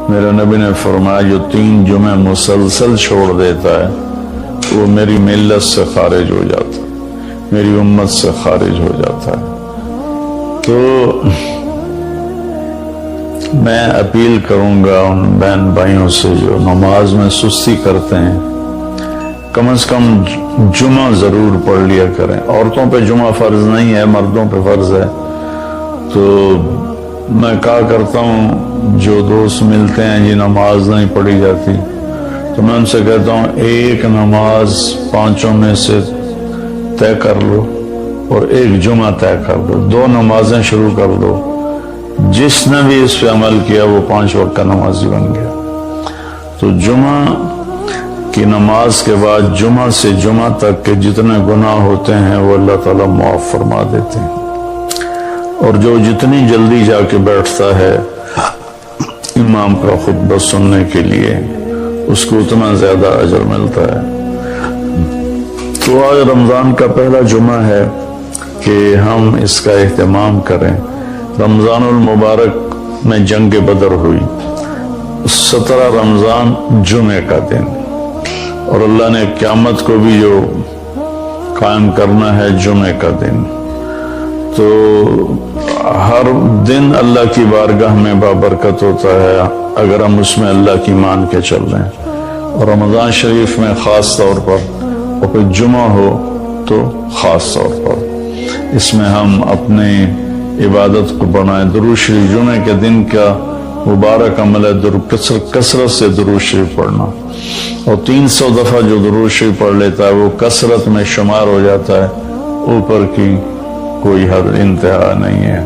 میرے نبی نے فرمایا جو 3 جمعے مسلسل چھوڑ دیتا ہے وہ میری ملت سے خارج ہو جاتا ہے، میری امت سے خارج ہو جاتا ہے۔ تو میں اپیل کروں گا ان بہن بھائیوں سے جو نماز میں سستی کرتے ہیں، کم از کم جمعہ ضرور پڑھ لیا کریں۔ عورتوں پہ جمعہ فرض نہیں ہے، مردوں پہ فرض ہے۔ تو میں کہا کرتا ہوں جو دوست ملتے ہیں جی نماز نہیں پڑھی جاتی، تو میں ان سے کہتا ہوں ایک نماز 5 میں سے طے کر لو اور ایک جمعہ طے کر دو، 2 نمازیں شروع کر دو۔ جس نے بھی اس پہ عمل کیا وہ 5 وقت کا نمازی بن گیا۔ تو جمعہ کی نماز کے بعد جمعہ سے جمعہ تک کے جتنے گناہ ہوتے ہیں وہ اللہ تعالیٰ معاف فرما دیتے ہیں، اور جو جتنی جلدی جا کے بیٹھتا ہے امام کا خطبہ سننے کے لیے اس کو اتنا زیادہ اجر ملتا ہے۔ تو آج رمضان کا پہلا جمعہ ہے کہ ہم اس کا اہتمام کریں۔ رمضان المبارک میں جنگ بدر ہوئی، 17 رمضان جمعے کا دن، اور اللہ نے قیامت کو بھی جو قائم کرنا ہے جمعے کا دن۔ تو ہر دن اللہ کی بارگاہ میں بابرکت ہوتا ہے اگر ہم اس میں اللہ کی مان کے چل رہے ہیں، اور رمضان شریف میں خاص طور پر، اور پھر جمعہ ہو تو خاص طور پر اس میں ہم اپنے عبادت کو بنائیں۔ درود شریف جمعے کے دن کا مبارک عمل ہے کثرت سے درود شریف پڑھنا، اور 300 دفعہ جو درود شریف پڑھ لیتا ہے وہ کثرت میں شمار ہو جاتا ہے، اوپر کی کوئی حد انتہا نہیں ہے۔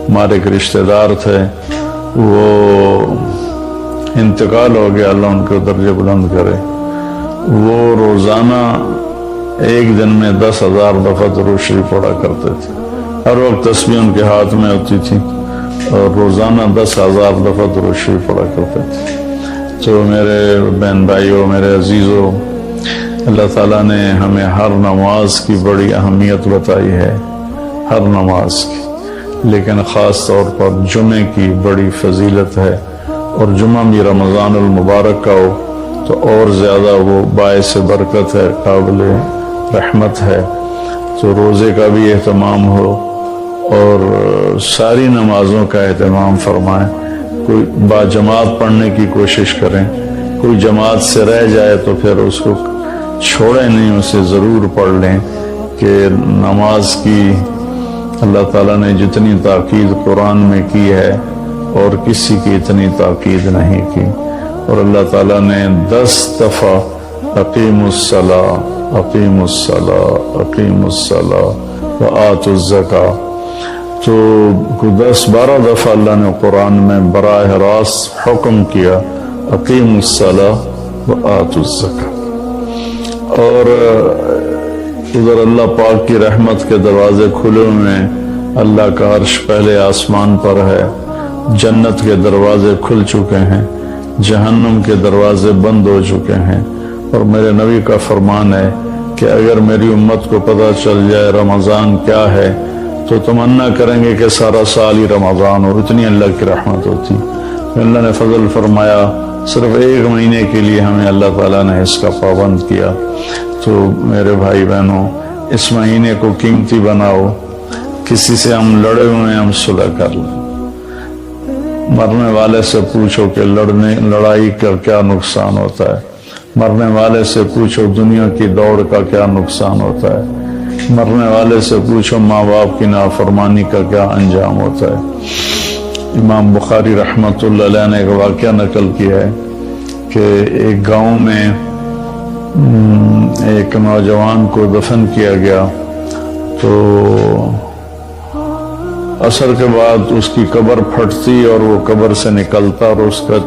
ہمارے ایک رشتہ دار تھے، وہ انتقال ہو گیا، اللہ ان کو درجے بلند کرے۔ وہ روزانہ ایک دن میں 10,000 دفعہ درود شریف پڑھا کرتے تھے، ہر وقت تسبیح ان کے ہاتھ میں ہوتی تھی، اور روزانہ 10,000 دفعہ درود شریف پڑھا کرتے تھے۔ تو میرے بہن بھائیوں، میرے عزیزوں، اللہ تعالیٰ نے ہمیں ہر نماز کی بڑی اہمیت بتائی ہے، ہر نماز کی، لیکن خاص طور پر جمعے کی بڑی فضیلت ہے، اور جمعہ بھی رمضان المبارک کا ہو تو اور زیادہ وہ باعث برکت ہے، قابل رحمت ہے۔ تو روزے کا بھی اہتمام ہو اور ساری نمازوں کا اہتمام فرمائیں، کوئی باجماعت پڑھنے کی کوشش کریں، کوئی جماعت سے رہ جائے تو پھر اس کو چھوڑیں نہیں، اسے ضرور پڑھ لیں، کہ نماز کی اللہ تعالیٰ نے جتنی تاکید قرآن میں کی ہے اور کسی کی اتنی تاکید نہیں کی، اور اللہ تعالیٰ نے 10 دفعہ اقیموا الصلاۃ اقیموا الصلاۃ اقیموا الصلاۃ وآتوا الزکاۃ، تو 10-12 دفعہ اللہ نے قرآن میں براہ راست حکم کیا اقیموا الصلاۃ وآتوا الزکاۃ۔ اور ادھر اللہ پاک کی رحمت کے دروازے کھلے ہوئے ہیں، اللہ کا عرش پہلے آسمان پر ہے، جنت کے دروازے کھل چکے ہیں، جہنم کے دروازے بند ہو چکے ہیں، اور میرے نبی کا فرمان ہے کہ اگر میری امت کو پتہ چل جائے رمضان کیا ہے تو تمنا کریں گے کہ سارا سال ہی رمضان ہو، اتنی اللہ کی رحمت ہوتی۔ اللہ نے فضل فرمایا، صرف 1 مہینے کے لیے ہمیں اللہ تعالیٰ نے اس کا پابند کیا۔ تو میرے بھائی بہنوں، اس مہینے کو قیمتی بناؤ، کسی سے ہم لڑے ہوئے ہیں ہم صلح کر لیں، مرنے والے سے پوچھو کہ لڑائی کا کیا نقصان ہوتا ہے، مرنے والے سے پوچھو دنیا کی دوڑ کا کیا نقصان ہوتا ہے، مرنے والے سے پوچھو ماں باپ کی نافرمانی کا کیا انجام ہوتا ہے۔ امام بخاری رحمۃ اللہ علیہ نے ایک واقعہ نقل کیا ہے کہ ایک گاؤں میں ایک نوجوان کو دفن کیا گیا، تو عصر کے بعد اس کی قبر پھٹتی اور وہ قبر سے نکلتا، اور اس کا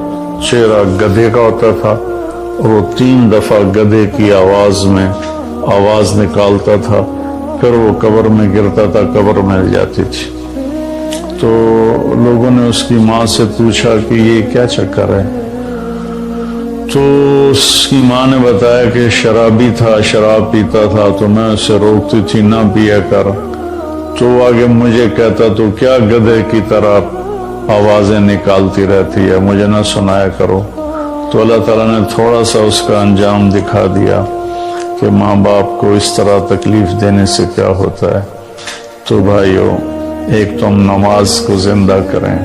چہرہ گدھے کا ہوتا تھا، اور وہ 3 دفعہ گدھے کی آواز میں آواز نکالتا تھا، پھر وہ قبر میں گرتا تھا، قبر مل جاتی تھی۔ تو لوگوں نے اس کی ماں سے پوچھا کہ یہ کیا چکر ہے؟ تو اس کی ماں نے بتایا کہ شرابی تھا، شراب پیتا تھا، تو میں اسے روکتی تھی نہ پیا کر، تو آگے مجھے کہتا تو کیا گدھے کی طرح آوازیں نکالتی رہتی ہے، مجھے نہ سنایا کرو۔ تو اللہ تعالیٰ نے تھوڑا سا اس کا انجام دکھا دیا کہ ماں باپ کو اس طرح تکلیف دینے سے کیا ہوتا ہے۔ تو بھائیو، ایک تم نماز کو زندہ کریں۔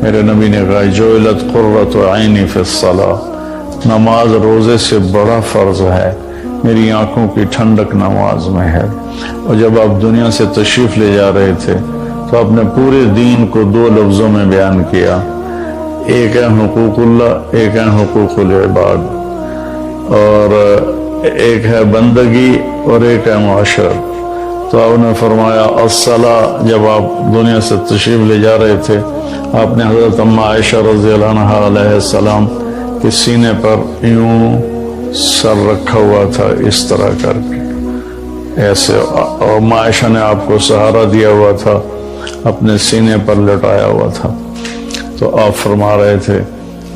میرے نبی نے کہا جعلت قرۃ عینی فی الصلاۃ، نماز روزے سے بڑا فرض ہے، میری آنکھوں کی ٹھنڈک نماز میں ہے۔ اور جب آپ دنیا سے تشریف لے جا رہے تھے تو آپ نے پورے دین کو 2 لفظوں میں بیان کیا، ایک ہے حقوق اللہ، ایک ہے حقوق العباد، اور ایک ہے بندگی اور ایک ہے معاشرت۔ تو آپ نے فرمایا الصلاۃ، جب آپ دنیا سے تشریف لے جا رہے تھے آپ نے حضرت اماں عائشہ رضی اللہ عنہا علیہ السلام کے سینے پر یوں سر رکھا ہوا تھا، اس طرح کر کے ایسے، اور اماں عائشہ نے آپ کو سہارا دیا ہوا تھا، اپنے سینے پر لٹایا ہوا تھا۔ تو آپ فرما رہے تھے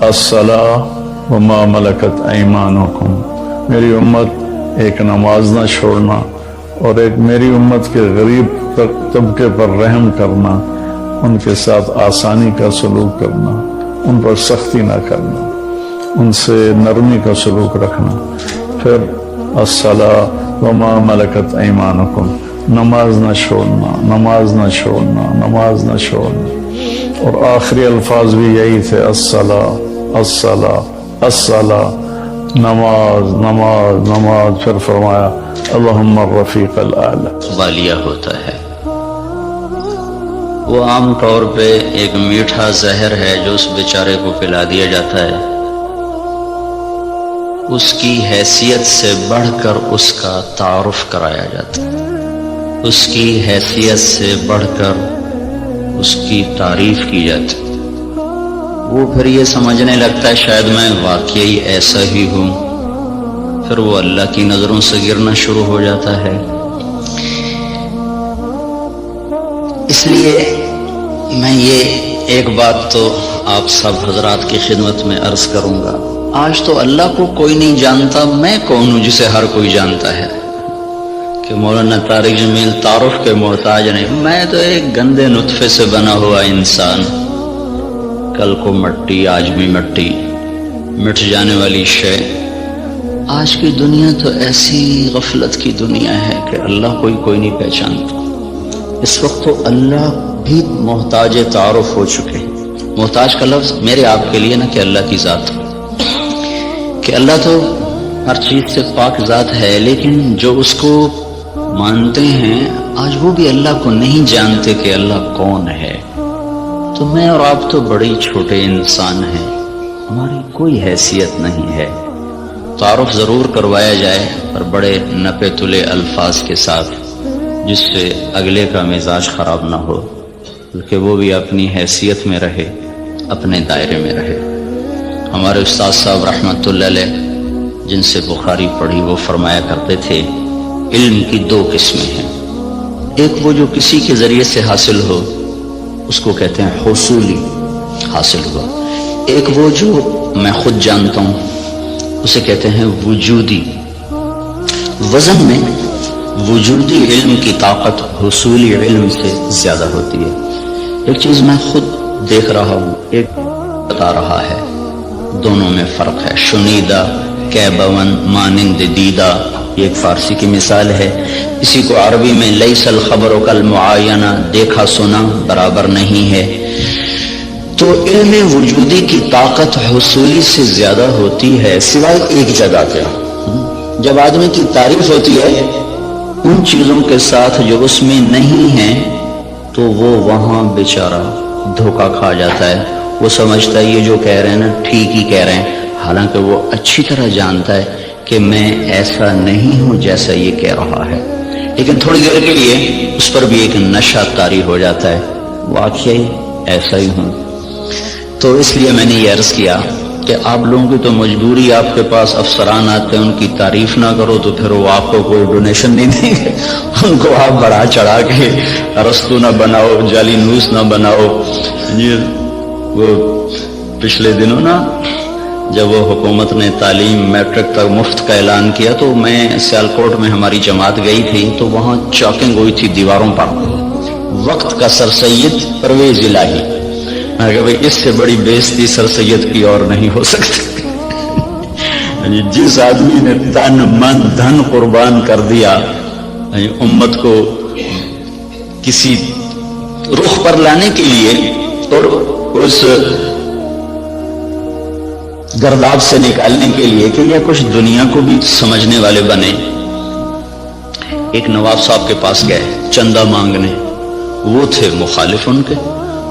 الصلاۃ وما ملکت ایمانکم، میری امت ایک نماز نہ چھوڑنا، اور ایک میری امت کے غریب طبقے پر رحم کرنا، ان کے ساتھ آسانی کا سلوک کرنا، ان پر سختی نہ کرنا، ان سے نرمی کا سلوک رکھنا۔ پھر الصلاۃ وما ملکت ایمانکم، نماز نہ چھوڑنا، نماز نہ چھوڑنا، نماز نہ چھوڑنا۔ اور آخری الفاظ بھی یہی تھے، الصلاۃ الصلاۃ الصلاۃ، نماز نماز نماز۔ پھر فرمایا اللہم الرفیق الاعلی۔ والیہ ہوتا ہے، وہ عام طور پہ ایک میٹھا زہر ہے جو اس بیچارے کو پلا دیا جاتا ہے، اس کی حیثیت سے بڑھ کر اس کا تعارف کرایا جاتا ہے، اس کی حیثیت سے بڑھ کر اس کی تعریف کی جاتی ہے۔ وہ پھر یہ سمجھنے لگتا ہے شاید میں واقعی ایسا ہی ہوں، پھر وہ اللہ کی نظروں سے گرنا شروع ہو جاتا ہے۔ اس لیے میں یہ ایک بات تو آپ سب حضرات کی خدمت میں عرض کروں گا، آج تو اللہ کو کوئی نہیں جانتا، میں کون ہوں جسے ہر کوئی جانتا ہے؟ کہ مولانا طارق جمیل تعارف کے محتاج نہیں، میں تو ایک گندے نطفے سے بنا ہوا انسان، کل کو مٹی آج بھی مٹی، مٹ جانے والی شے۔ آج کی دنیا تو ایسی غفلت کی دنیا ہے کہ اللہ کوئی نہیں پہچانتا۔ اس وقت تو اللہ بھی محتاج تعارف ہو چکے۔ محتاج کا لفظ میرے آپ کے لیے نہ کہ اللہ کی ذات، کہ اللہ تو ہر چیز سے پاک ذات ہے، لیکن جو اس کو مانتے ہیں آج وہ بھی اللہ کو نہیں جانتے کہ اللہ کون ہے۔ تو میں اور آپ تو بڑے چھوٹے انسان ہیں، ہماری کوئی حیثیت نہیں ہے۔ تعارف ضرور کروایا جائے پر بڑے نپے تلے الفاظ کے ساتھ، جس سے اگلے کا مزاج خراب نہ ہو، بلکہ وہ بھی اپنی حیثیت میں رہے، اپنے دائرے میں رہے۔ ہمارے استاد صاحب رحمۃ اللہ علیہ جن سے بخاری پڑھی، وہ فرمایا کرتے تھے علم کی 2 قسمیں ہیں، ایک وہ جو کسی کے ذریعے سے حاصل ہو، اس کو کہتے ہیں حصولی، حاصل ہوا۔ ایک وہ جو میں خود جانتا ہوں، اسے کہتے ہیں وجودی۔ وزن میں وجودی علم کی طاقت حصولی علم سے زیادہ ہوتی ہے۔ ایک چیز میں خود دیکھ رہا ہوں، ایک بتا رہا ہے، دونوں میں فرق ہے۔ شنیدہ کیبون مانند دیدہ، یہ ایک فارسی کی مثال ہے۔ اسی کو عربی میں لیس الخبر کالمعاینہ، دیکھا سنا برابر نہیں ہے۔ تو علم وجودی کی طاقت حصولی سے زیادہ ہوتی ہے، سوائے ایک جگہ کے، جب آدمی کی تعریف ہوتی ہے ان چیزوں کے ساتھ جو اس میں نہیں ہیں، تو وہ وہاں بیچارہ دھوکہ کھا جاتا ہے۔ وہ سمجھتا ہے یہ جو کہہ رہے ہیں نا ٹھیک ہی کہہ رہے ہیں، حالانکہ وہ اچھی طرح جانتا ہے کہ میں ایسا نہیں ہوں جیسا یہ کہہ رہا ہے، لیکن تھوڑی دیر کے لیے اس پر بھی ایک نشہ طاری ہو جاتا ہے، واقعی ایسا ہی ہوں۔ تو اس لیے میں نے یہ عرض کیا کہ آپ لوگوں کی تو مجبوری، آپ کے پاس افسران آتے ہیں، ان کی تعریف نہ کرو تو پھر وہ آپ کو کوئی ڈونیشن نہیں دیں گے، ان کو آپ بڑھا چڑھا کے ارسطو نہ بناؤ، جعلی نوس نہ بناؤ۔ یہ وہ پچھلے دنوں نا جب وہ حکومت نے تعلیم میٹرک تک مفت کا اعلان کیا، تو میں سیالکوٹ میں ہماری جماعت گئی تھی، تو وہاں چاکنگ ہوئی تھی دیواروں پر، وقت کا سر سید پرویز الہی میں کہا بھائی اس سے بڑی بےزتی سر سید کی اور نہیں ہو سکتی۔ جس آدمی نے تن من دھن قربان کر دیا امت کو کسی رخ پر لانے کے لیے اور اس گرداب سے نکالنے کے لیے کہ یہ کچھ دنیا کو بھی سمجھنے والے بنے۔ ایک نواب صاحب کے پاس گئے چندہ مانگنے، وہ تھے مخالف ان کے،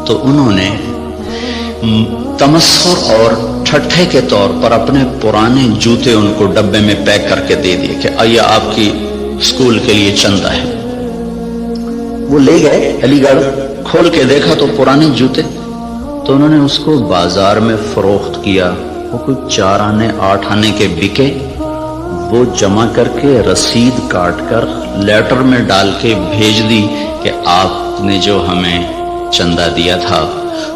تو انہوں نے تمسخر اور ٹھٹھے کے طور پر اپنے پرانے جوتے ان کو ڈبے میں پیک کر کے دے دیے کہ آئیے آپ کی اسکول کے لیے چندہ ہے۔ وہ لے گئے علی گڑھ، کھول کے دیکھا تو پرانے جوتے، تو انہوں نے اس کو بازار میں فروخت کیا، وہ کوئی 4 آنے 8 آنے کے بکے، وہ جمع کر کے رسید کاٹ کر لیٹر میں ڈال کے بھیج دی کہ آپ نے جو ہمیں چندہ دیا تھا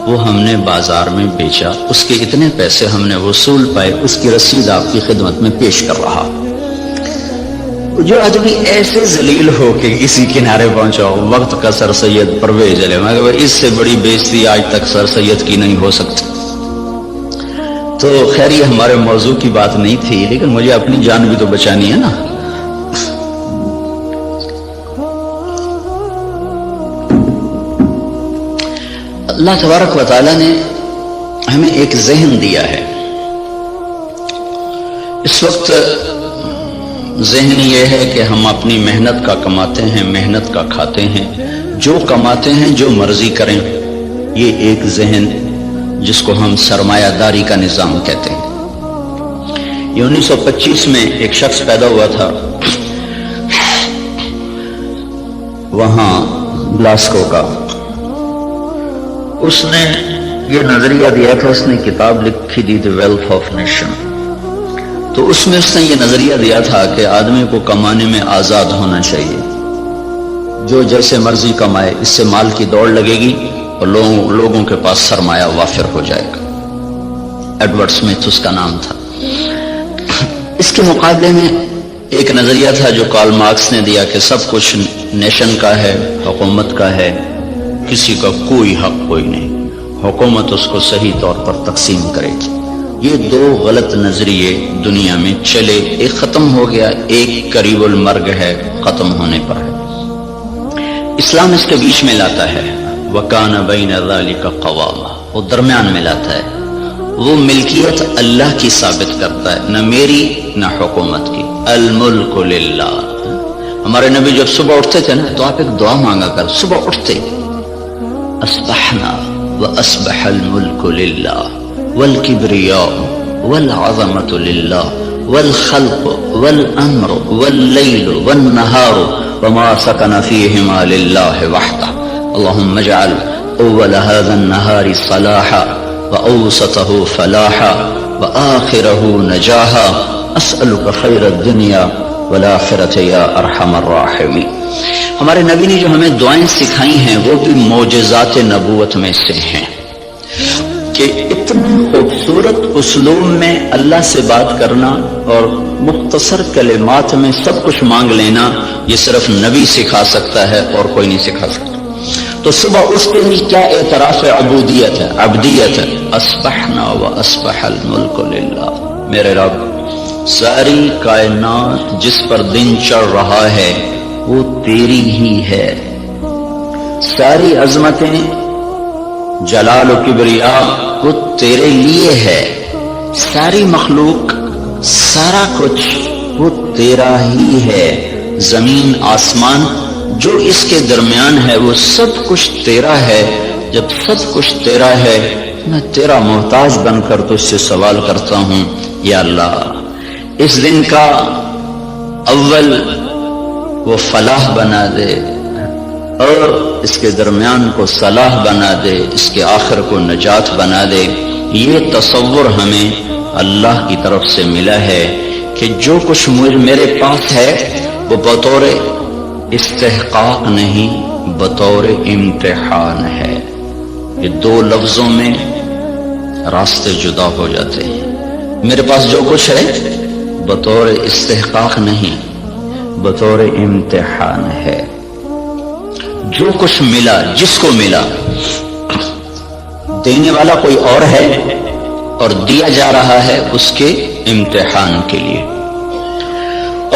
وہ ہم نے بازار میں بیچا، اس کے اتنے پیسے ہم نے وصول پائے، اس کی رسید آپ کی خدمت میں پیش کر رہا۔ جو آدمی ایسے ذلیل ہو کہ کسی کنارے پہنچا ہو، وقت کا سر سید پرویز علیہ، مگر اس سے بڑی بےزتی آج تک سر سید کی نہیں ہو سکتی۔ تو خیر یہ ہمارے موضوع کی بات نہیں تھی، لیکن مجھے اپنی جان بھی تو بچانی ہے نا۔ اللہ تبارک و تعالیٰ نے ہمیں ایک ذہن دیا ہے۔ اس وقت ذہن یہ ہے کہ ہم اپنی محنت کا کماتے ہیں، محنت کا کھاتے ہیں، جو کماتے ہیں جو مرضی کریں، یہ ایک ذہن جس کو ہم سرمایہ داری کا نظام کہتے ہیں۔ یہ 1925 میں ایک شخص پیدا ہوا تھا وہاں گلاسکو کا، اس نے یہ نظریہ دیا تھا، اس نے کتاب لکھی دی دی ویلتھ آف نیشن، تو اس میں اس نے یہ نظریہ دیا تھا کہ آدمی کو کمانے میں آزاد ہونا چاہیے، جو جیسے مرضی کمائے، اس سے مال کی دوڑ لگے گی اور لوگوں کے پاس سرمایہ وافر ہو جائے گا۔ ایڈورڈ سمتھ اس کا نام تھا۔ اس کے مقابلے میں ایک نظریہ تھا جو کارل مارکس نے دیا کہ سب کچھ نیشن کا ہے، حکومت کا ہے، کسی کا کوئی حق کوئی نہیں، حکومت اس کو صحیح طور پر تقسیم کرے گی۔ یہ 2 غلط نظریے دنیا میں چلے، ایک ختم ہو گیا، ایک قریب المرگ ہے، ختم ہونے پر ہے۔ اسلام اس کے بیچ میں لاتا ہے، وَكَانَ بَيْنَ ذَلِكَ قَوَامًا، وہ درمیان میں لاتا ہے، وہ ملکیت اللہ کی ثابت کرتا ہے، نہ میری نہ حکومت کی۔ الملک للہ۔ ہمارے نبی جب صبح اٹھتے تھے نا تو آپ ایک دعا مانگا کر، صبح اٹھتے اصبحنا وَأَصْبَحَ الْمُلْكُ لِلَّهِ وَالْكِبْرِيَاءُ وَالْعَظَمَةُ لِلَّهِ وَالْخَلْقُ وَالْأَمْرُ وَاللَّيْلُ وَالنَّهَارُ وَمَا سَكَنَ فِيهِمَا لِلَّهِ وَحْدَهُ اللهم اجعل أول هذا النهار صلاحا وأوسطه فلاحا وآخره نجاحا أسألك خير الدنيا والآخرة يا أرحم الراحمين۔ ہمارے نبی نے جو ہمیں دعائیں سکھائی ہیں وہ بھی معجزات نبوت میں سے ہیں کہ اتنے خوبصورت اسلوب میں اللہ سے بات کرنا اور مختصر کلمات میں سب کچھ مانگ لینا، یہ صرف نبی سکھا سکتا ہے اور کوئی نہیں سکھا سکتا۔ تو صبح اس کے لیے کیا اعتراف ہے؟ عبودیت ہے، عبدیت ہے۔ اصبحنا واصبح الملک للہ، میرے رب ساری کائنات جس پر دن چڑھ رہا ہے وہ تیری ہی ہے، ساری عظمتیں جلال و کبریا وہ تیرے لیے ہے، ساری مخلوق سارا کچھ وہ تیرا ہی ہے، زمین آسمان جو اس کے درمیان ہے وہ سب کچھ تیرا ہے۔ جب سب کچھ تیرا ہے میں تیرا محتاج بن کر تجھ سے سوال کرتا ہوں، یا اللہ اس دن کا اول وہ فلاح بنا دے اور اس کے درمیان کو صلاح بنا دے، اس کے آخر کو نجات بنا دے۔ یہ تصور ہمیں اللہ کی طرف سے ملا ہے کہ جو کچھ میرے پاس ہے وہ بطور استحقاق نہیں، بطور امتحان ہے۔ یہ 2 لفظوں میں راستے جدا ہو جاتے ہیں۔ میرے پاس جو کچھ ہے بطور استحقاق نہیں، بطور امتحان ہے۔ جو کچھ ملا، جس کو ملا، دینے والا کوئی اور ہے اور دیا جا رہا ہے اس کے امتحان کے لیے،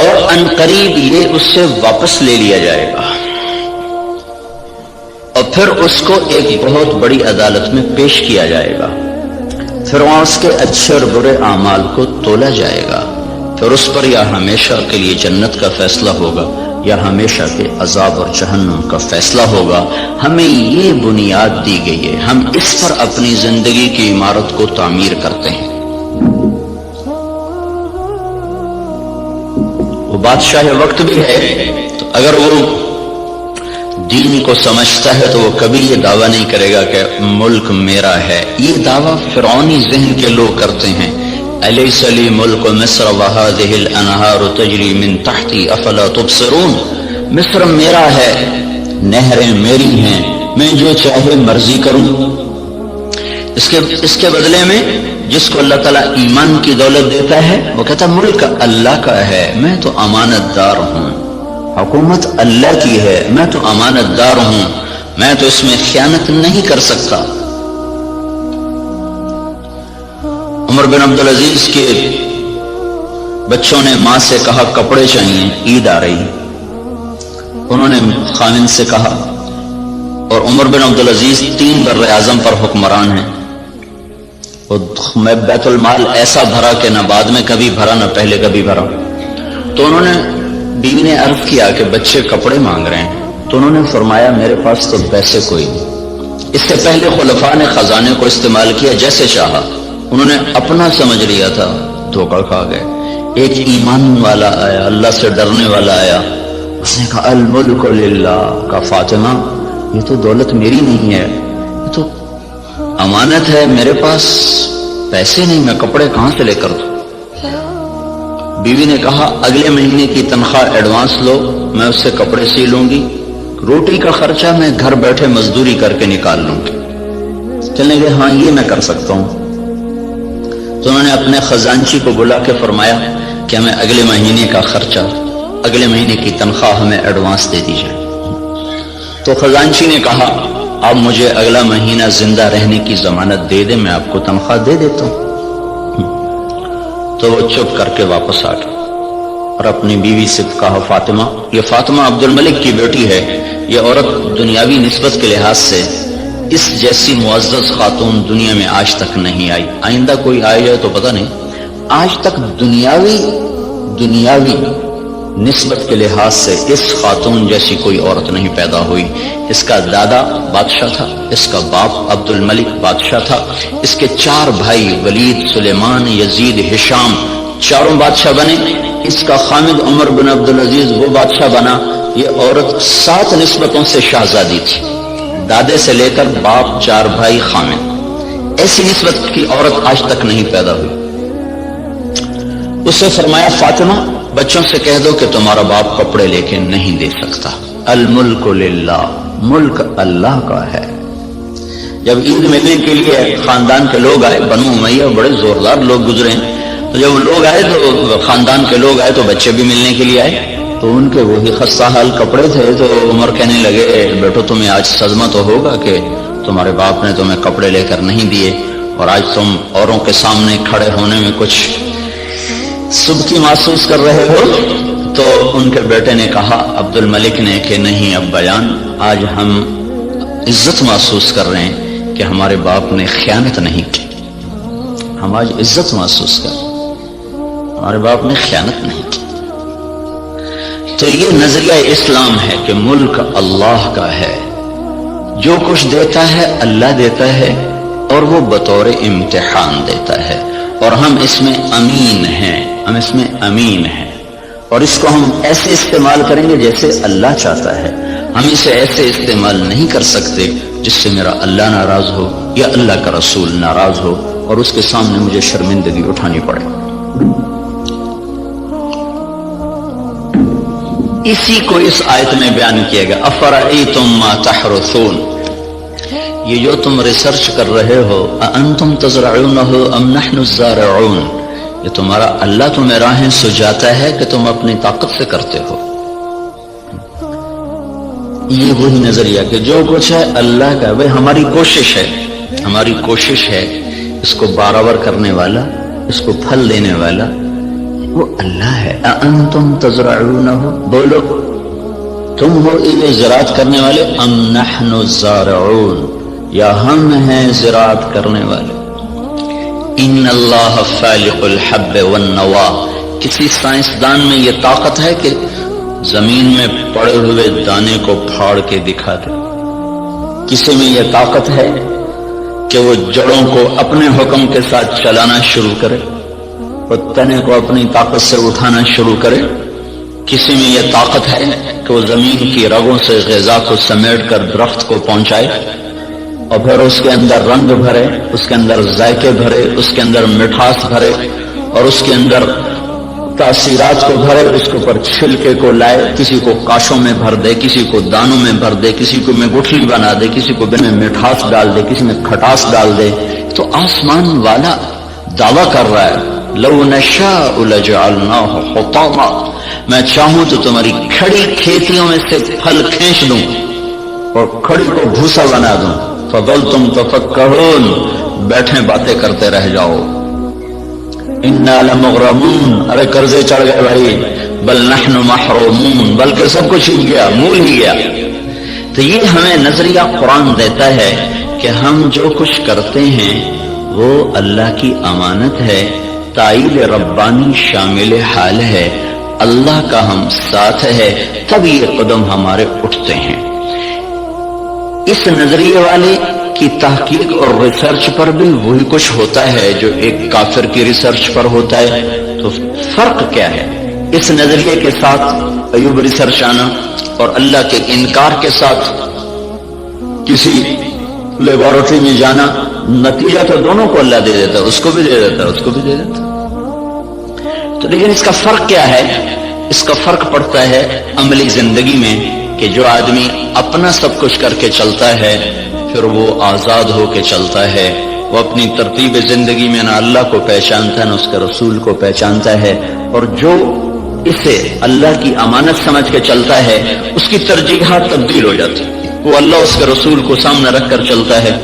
اور عنقریب یہ اس سے واپس لے لیا جائے گا اور پھر اس کو ایک بہت بڑی عدالت میں پیش کیا جائے گا، پھر وہاں اس کے اچھے اور برے اعمال کو تولا جائے گا، پھر اس پر یا ہمیشہ کے لیے جنت کا فیصلہ ہوگا یا ہمیشہ کے عذاب اور جہنم کا فیصلہ ہوگا۔ ہمیں یہ بنیاد دی گئی ہے، ہم اس پر اپنی زندگی کی عمارت کو تعمیر کرتے ہیں۔ وہ بادشاہ وقت بھی ہے، تو اگر وہ دین کو سمجھتا ہے تو وہ کبھی یہ دعویٰ نہیں کرے گا کہ ملک میرا ہے۔ یہ دعویٰ فرعونی ذہن کے لوگ کرتے ہیں، الیس لی ملک مصر وہذہ الانہار تجری من تحتی افلا تبصرون، مصر میرا ہے، نہریں میری ہیں، میں جو چاہے مرضی کروں۔ اس کے بدلے میں جس کو اللہ تعالیٰ ایمان کی دولت دیتا ہے وہ کہتا ہے ملک اللہ کا ہے، میں تو امانت دار ہوں، حکومت اللہ کی ہے، میں تو امانت دار ہوں، میں تو اس میں خیانت نہیں کر سکتا۔ عمر بن عبدالعزیز کے بچوں نے ماں سے کہا کپڑے چاہیے، عید آ رہی، انہوں نے خامن سے کہا، اور عمر بن عبدالعزیز 3 بر اعظم پر حکمران ہیں، میں بیت المال ایسا بھرا کہ نہ بعد میں کبھی بھرا نہ پہلے کبھی بھرا۔ تو انہوں نے بیوی نے عرض کیا کہ بچے کپڑے مانگ رہے ہیں، تو انہوں نے فرمایا میرے پاس تو پیسے کوئی نہیں۔ اس سے پہلے خلفاء نے خزانے کو استعمال کیا جیسے چاہا، انہوں نے اپنا سمجھ لیا تھا، دھوکہ کھا گئے۔ ایک ایمان والا آیا، اللہ سے ڈرنے والا آیا، اس نے کہا الملک للہ، کہا فاطمہ یہ تو دولت میری نہیں ہے، یہ تو امانت ہے، میرے پاس پیسے نہیں، میں کپڑے کہاں سے لے کر دوں؟ بیوی نے کہا اگلے مہینے کی تنخواہ ایڈوانس لو، میں اس سے کپڑے سی لوں گی، روٹی کا خرچہ میں گھر بیٹھے مزدوری کر کے نکال لوں گی۔ چلنے گئے، ہاں یہ میں کر سکتا ہوں۔ تو انہوں نے اپنے خزانچی کو بلا کے فرمایا کہ ہمیں اگلے مہینے کا خرچہ، اگلے مہینے کی تنخواہ ہمیں ایڈوانس دے دی جائے۔ تو خزانچی نے کہا آپ مجھے اگلا مہینہ زندہ رہنے کی ضمانت دے دیں، میں آپ کو تنخواہ دے دیتا ہوں۔ تو وہ چپ کر کے واپس آ گئے اور اپنی بیوی سے کہا فاطمہ، یہ فاطمہ عبد الملک کی بیٹی ہے، یہ عورت دنیاوی نسبت کے لحاظ سے اس جیسی معزز خاتون دنیا میں آج تک نہیں آئی، آئندہ کوئی آئے جائے تو پتہ نہیں، آج تک دنیاوی نسبت کے لحاظ سے اس خاتون جیسی کوئی عورت نہیں پیدا ہوئی۔ اس کا دادا بادشاہ تھا، اس کا باپ عبد الملک بادشاہ تھا، اس کے 4 بھائی ولید، سلیمان، یزید، ہشام، چاروں بادشاہ بنے، اس کا خامد عمر بن عبدالعزیز وہ بادشاہ بنا۔ یہ عورت 7 نسبتوں سے شہزادی تھی، دادے سے لے کر باپ، 4 بھائی، خامد، ایسی نسبت کی عورت آج تک نہیں پیدا ہوئی۔ اس سے فرمایا فاطمہ بچوں سے کہہ دو کہ تمہارا باپ کپڑے لے کے نہیں دے سکتا، الملک للہ، ملک اللہ کا ہے۔ جب عید ملنے کے لیے خاندان کے لوگ آئے، بنو امیہ بڑے زوردار لوگ گزرے ہیں، تو جب لوگ آئے تو خاندان کے لوگ آئے تو بچے بھی ملنے کے لیے آئے، تو ان کے وہی خستہ حال کپڑے تھے۔ تو عمر کہنے لگے بیٹو تمہیں آج صدمہ تو ہوگا کہ تمہارے باپ نے تمہیں کپڑے لے کر نہیں دیے، اور آج تم اوروں کے سامنے کھڑے ہونے میں کچھ سبکی محسوس کر رہے ہو۔ تو ان کے بیٹے نے کہا عبد الملک نے کہ نہیں ابا جان، آج ہم عزت محسوس کر رہے ہیں کہ ہمارے باپ نے خیانت نہیں کی، ہم آج عزت محسوس کر رہے ہیں، ہمارے باپ نے خیانت نہیں کی۔ تو یہ نظریہ اسلام ہے کہ ملک اللہ کا ہے، جو کچھ دیتا ہے اللہ دیتا ہے، اور وہ بطور امتحان دیتا ہے، اور ہم اس میں امین ہیں، ہم اس میں امین ہیں، اور اس کو ہم ایسے استعمال کریں گے جیسے اللہ چاہتا ہے۔ ہم اسے ایسے استعمال نہیں کر سکتے جس سے میرا اللہ ناراض ہو یا اللہ کا رسول ناراض ہو اور اس کے سامنے مجھے شرمندگی اٹھانی پڑے۔ اسی کو اس آیت میں بیان کیا گیا، افرأیتم ما تحرثون، یہ جو تم ریسرچ کر رہے ہو، اانتم تزرعونہ ام نحن الزارعون، یہ تمہارا اللہ تمہیں راہیں سجاتا ہے کہ تم اپنی طاقت سے کرتے ہو۔ یہ وہی نظریہ کہ جو کچھ ہے اللہ کا، بھئی ہماری کوشش ہے، ہماری کوشش ہے اس کو برابر کرنے والا، اس کو پھل دینے والا وہ اللہ ہے۔ اَأَنْتُمْ تَزْرَعُونَهُ، بولو تم ہو یہ زراعت کرنے والے، ام نحن الزارعون، یا ہم ہیں زراعت کرنے والے۔ ان اللہ فالق الحب والنوا، کسی سائنسدان میں یہ طاقت ہے کہ زمین میں پڑے ہوئے دانے کو پھاڑ کے دکھا دے؟ کسی میں یہ طاقت ہے کہ وہ جڑوں کو اپنے حکم کے ساتھ چلانا شروع کرے، وہ تنے کو اپنی طاقت سے اٹھانا شروع کرے؟ کسی میں یہ طاقت ہے کہ وہ زمین کی رگوں سے غذا کو سمیٹ کر درخت کو پہنچائے اور پھر اس کے اندر رنگ بھرے، اس کے اندر ذائقے بھرے، اس کے اندر مٹھاس بھرے اور اس کے اندر تاثیرات کو بھرے، اس کے اوپر چھلکے کو لائے، کسی کو کاشوں میں بھر دے، کسی کو دانوں میں بھر دے، کسی کو میں گٹھلی بنا دے، کسی کو میں مٹھاس ڈال دے، کسی میں کھٹاس ڈال دے؟ تو آسمان والا دعویٰ کر رہا ہے لو نشاء لجعلناہ حطاما، میں چاہوں تو تمہاری کھڑی کھیتیوں میں سے پھل کھینچ دوں اور کھڑی کو بھوسا بنا دوں، فظلتم تفکرون، بیٹھے باتیں کرتے رہ جاؤ۔ انا لمغرمون، ارے قرضے چڑھ گئے بھائی، بل نحن محرومون، بلکہ سب کچھ چھپ گیا، مول ہی گیا۔ تو یہ ہمیں نظریہ قرآن دیتا ہے کہ ہم جو کچھ کرتے ہیں وہ اللہ کی امانت ہے، تائید ربانی شامل حال ہے، اللہ کا ہم ساتھ ہے، تب یہ قدم ہمارے اٹھتے ہیں۔ اس نظریے والے کی تحقیق اور ریسرچ پر بھی وہی کچھ ہوتا ہے جو ایک کافر کی ریسرچ پر ہوتا ہے۔ تو فرق کیا ہے اس نظریے کے ساتھ ایوب ریسرچ آنا اور اللہ کے انکار کے ساتھ کسی لیبارٹری میں جانا؟ نتیجہ تو دونوں کو اللہ دے دیتا ہے، اس کو بھی دے دیتا ہے، اس کو بھی دے دیتا ہے۔ تو لیکن اس کا فرق کیا ہے؟ اس کا فرق پڑتا ہے عملی زندگی میں کہ جو آدمی اپنا سب کچھ کر کے چلتا ہے پھر وہ آزاد ہو کے چلتا ہے، وہ اپنی ترتیب زندگی میں نہ اللہ کو پہچانتا ہے نہ اس کے رسول کو پہچانتا ہے، اور جو اسے اللہ کی امانت سمجھ کے چلتا ہے اس کی ترجیحات تبدیل ہو جاتی ہے، وہ اللہ اس کے رسول کو سامنے رکھ کر چلتا ہے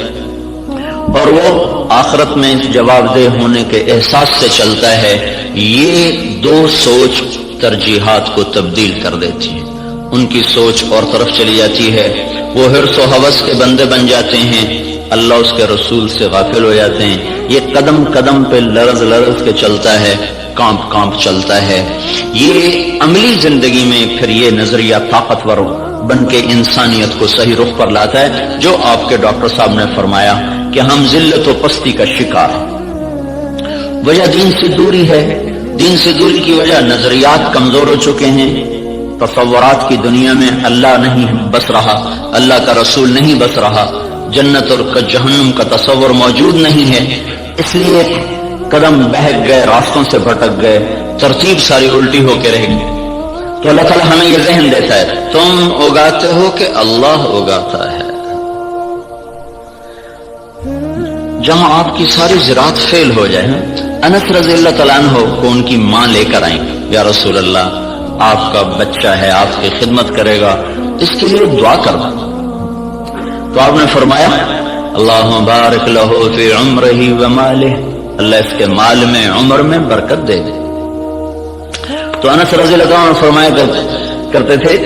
اور وہ آخرت میں جواب دہ ہونے کے احساس سے چلتا ہے۔ یہ دو سوچ ترجیحات کو تبدیل کر دیتی ہے، ان کی سوچ اور طرف چلی جاتی ہے، وہ حرص و ہوس کے بندے بن جاتے ہیں، اللہ اس کے رسول سے غافل ہو جاتے ہیں۔ یہ قدم قدم پہ لرز لرز کے چلتا ہے، کانپ کانپ چلتا ہے۔ یہ عملی زندگی میں پھر یہ نظریہ طاقتور بن کے انسانیت کو صحیح رخ پر لاتا ہے، جو آپ کے ڈاکٹر صاحب نے فرمایا کہ ہم ذلت و پستی کا شکار ہیں۔ وجہ دین سے دوری ہے، دین سے دوری کی وجہ نظریات کمزور ہو چکے ہیں، تصورات کی دنیا میں اللہ نہیں بس رہا، اللہ کا رسول نہیں بس رہا، جنت اور جہنم کا تصور موجود نہیں ہے، اس لیے قدم بہک گئے، راستوں سے بھٹک گئے، ترتیب ساری الٹی ہو کے رہ گئی۔ تو اللہ تعالیٰ ہمیں یہ ذہن دیتا ہے تم اگاتے ہو کہ اللہ اگاتا ہے۔ جہاں آپ کی ساری زراعت فیل ہو جائے، انس رضی اللہ تعالیٰ عنہ کو ان کی ماں لے کر آئیں، یا رسول اللہ آپ کا بچہ ہے، آپ کی خدمت کرے گا، اس کے لیے دعا کرنا۔ تو آپ نے فرمایا اللہم بارک لہ فی عمرہ ومالہ، اللہ اس کے مال میں عمر میں برکت دے دے۔ تو انس رضی اللہ عنہ فرمایا کرتے تھے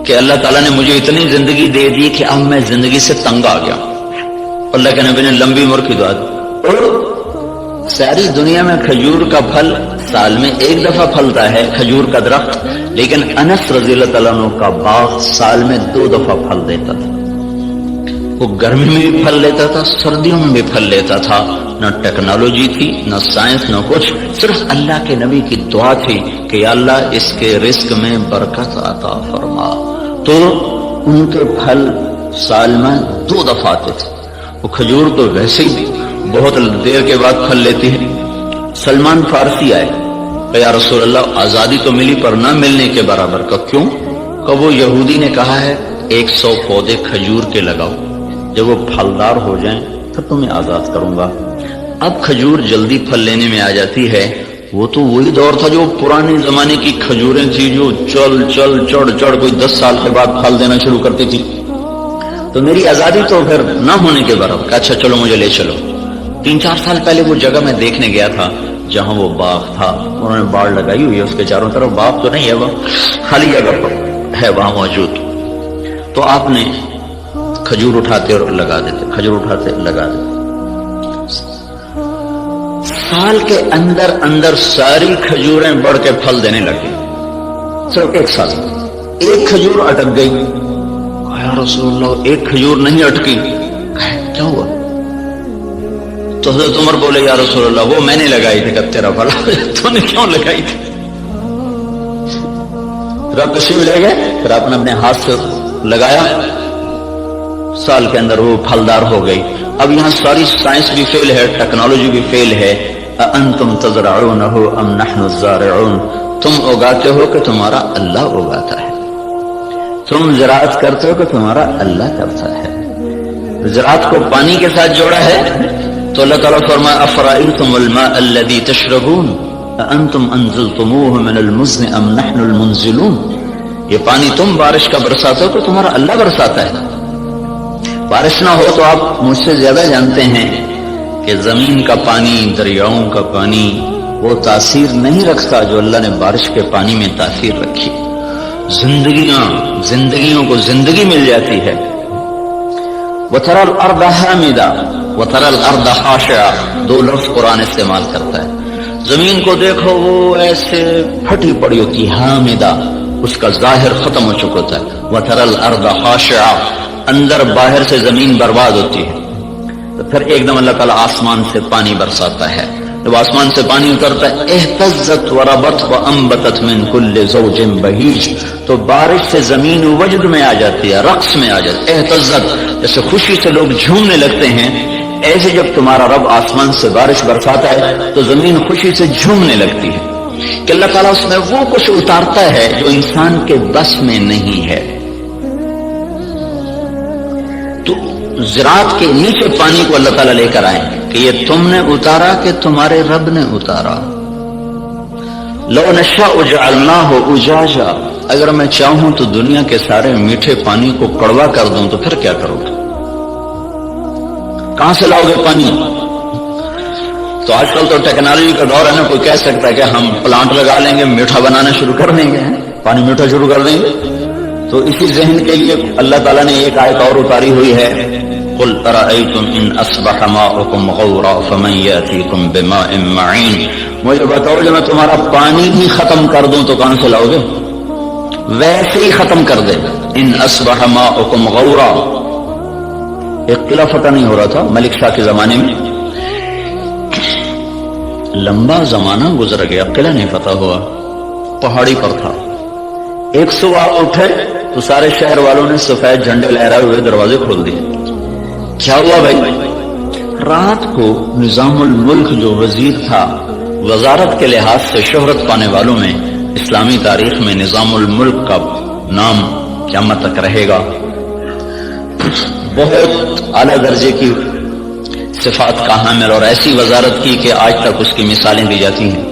کہ اللہ تعالیٰ نے مجھے اتنی زندگی دے دی کہ اب میں زندگی سے تنگ آ گیا، اللہ کے نبی نے لمبی عمر کی دعا دی۔ ساری دنیا میں کھجور کا پھل سال میں ایک دفعہ پھلتا ہے، کھجور کا درخت، لیکن انس رضی اللہ تعالیٰ عنہ کا باغ سال میں 2 دفعہ پھل دیتا تھا۔ وہ گرمی میں بھی پھل لیتا تھا، سردیوں میں بھی پھل لیتا تھا، نہ ٹیکنالوجی تھی نہ سائنس نہ کچھ، صرف اللہ کے نبی کی دعا تھی کہ یا اللہ اس کے رزق میں برکت عطا فرما۔ تو ان کے پھل سال میں 2 دفعہ آتے تھے۔ وہ کھجور تو ویسے ہی بہت دیر کے بعد پھل لیتی ہے۔ سلمان فارسی آئے کہ یا رسول اللہ آزادی تو ملی پر نہ ملنے کے برابر کا، کیوں؟ کہ وہ یہودی نے کہا ہے 100 پودے کھجور کے لگاؤ، جب وہ پھلدار ہو جائیں تو تمہیں آزاد کروں گا۔ اب کھجور جلدی پھل لینے میں آ جاتی ہے، وہ تو وہی دور تھا جو پرانے زمانے کی کھجوریں تھی جو چل چل چڑھ چڑھ کوئی 10 سال کے بعد پھل دینا شروع کرتی تھی۔ تو میری آزادی تو پھر نہ ہونے کے برابر. اچھا چلو مجھے لے چلو. 3-4 سال پہلے وہ جگہ میں دیکھنے گیا تھا جہاں وہ باغ تھا. انہوں نے باڑ لگائی ہوئی ہے اس کے چاروں طرف. باغ تو نہیں ہے وہ خالی جگہ پر ہے وہاں موجود. تو آپ نے کھجور اٹھاتے اور لگا دیتے, کھجور اٹھاتے لگا دیتے. سال کے اندر اندر ساری کھجوریں بڑھ کے پھل دینے لگی. صرف 1 سال. ایک کھجور اٹک گئی. یا رسول اللہ ایک کھجور نہیں اٹکی. کیا ہوا؟ تو حضرت عمر بولے یا رسول اللہ وہ میں نے لگائی تھی. کہ تیرا بھلا تو نے کیوں لگائی تھی؟ پھر آپ تشریف لے گئے. پھر آپ نے اپنے ہاتھ سے لگایا. سال کے اندر وہ پھلدار ہو گئی. اب یہاں ساری سائنس بھی فیل ہے, ٹیکنالوجی بھی فیل ہے. انتم تزرعونہ ام نحن الزارعون. تم اگاتے ہو کہ تمہارا اللہ اگاتا ہے. تم زراعت کرتے ہو کہ تمہارا اللہ کرتا ہے. زراعت کو پانی کے ساتھ جوڑا ہے تو اللہ تعالیٰ فرمایا افرأیتم الماء الذی تشربون انتم انزلتموہ من المزن ام نحن المنزلون. یہ پانی تم بارش کا برساتے ہو کہ تمہارا اللہ برساتا ہے. بارش نہ ہو تو آپ مجھ سے زیادہ جانتے ہیں کہ زمین کا پانی, دریاؤں کا پانی وہ تاثیر نہیں رکھتا جو اللہ نے بارش کے پانی میں تاثیر رکھی. زندگیوں کو زندگی مل جاتی ہے. وَتَرَى الْأَرْضَ حَامِدًا وَتَرَى الْأَرْضَ خَاشِعًا. 2 لفظ قرآن استعمال کرتا ہے. زمین کو دیکھو وہ ایسے پھٹی پڑی ہوتی ہے, حامدہ, اس کا ظاہر ختم ہو چکا ہوتا ہے. وَتَرَى الْأَرْضَ خَاشِعًا. اندر باہر سے زمین برباد ہوتی ہے. تو پھر ایک دم اللہ تعالیٰ آسمان سے پانی برساتا ہے. جب آسمان سے پانی اترتا ہے اہتزت وربت وانبتت من کل زوج بہیج. تو بارش سے زمین وجد میں آ جاتی ہے, رقص میں آ جاتی ہے. اہتزت جیسے خوشی سے لوگ جھومنے لگتے ہیں, ایسے جب تمہارا رب آسمان سے بارش برساتا ہے تو زمین خوشی سے جھومنے لگتی ہے کہ اللہ تعالیٰ اس میں وہ کچھ اتارتا ہے جو انسان کے بس میں نہیں ہے. تو زراعت کے نیچے پانی کو اللہ تعالیٰ لے کر آئے کہ یہ تم نے اتارا کہ تمہارے رب نے اتارا. لو نشاء جعلناہ اجاجا. اگر میں چاہوں تو دنیا کے سارے میٹھے پانی کو کڑوا کر دوں تو پھر کیا کرو گے؟ کہاں سے لاؤ گے پانی؟ تو آج کل تو ٹیکنالوجی کا دور ہے نا, کوئی کہہ سکتا ہے کہ ہم پلانٹ لگا لیں گے, میٹھا بنانا شروع کر دیں گے, پانی میٹھا شروع کر دیں گے. تو اسی ذہن کے لیے اللہ تعالیٰ نے ایک آیت اور اتاری ہوئی ہے. قل ارأیتم ان اصبح ماؤکم غورا فمن یاتیکم بماء معین. مجھے بتاؤ جب میں تمہارا پانی بھی ختم کر دوں تو کہاں سے لاؤ گے؟ ویسے ہی ختم کر دے. ان اصبح ماؤکم غورا. ایک قلعہ فتح نہیں ہو رہا تھا ملک شاہ کے زمانے میں, لمبا زمانہ گزر گیا, قلعہ نہیں فتح ہوا, پہاڑی پر تھا. ایک صبح اٹھے تو سارے شہر والوں نے سفید جھنڈے لہرائے ہوئے دروازے کھول دیے. کیا ہوا بھائی؟ رات کو نظام الملک جو وزیر تھا, وزارت کے لحاظ سے شہرت پانے والوں میں اسلامی تاریخ میں نظام الملک کا نام قیامت تک رہے گا. بہت اعلیٰ درجے کی صفات کا حامل اور ایسی وزارت کی کہ آج تک اس کی مثالیں دی جاتی ہیں.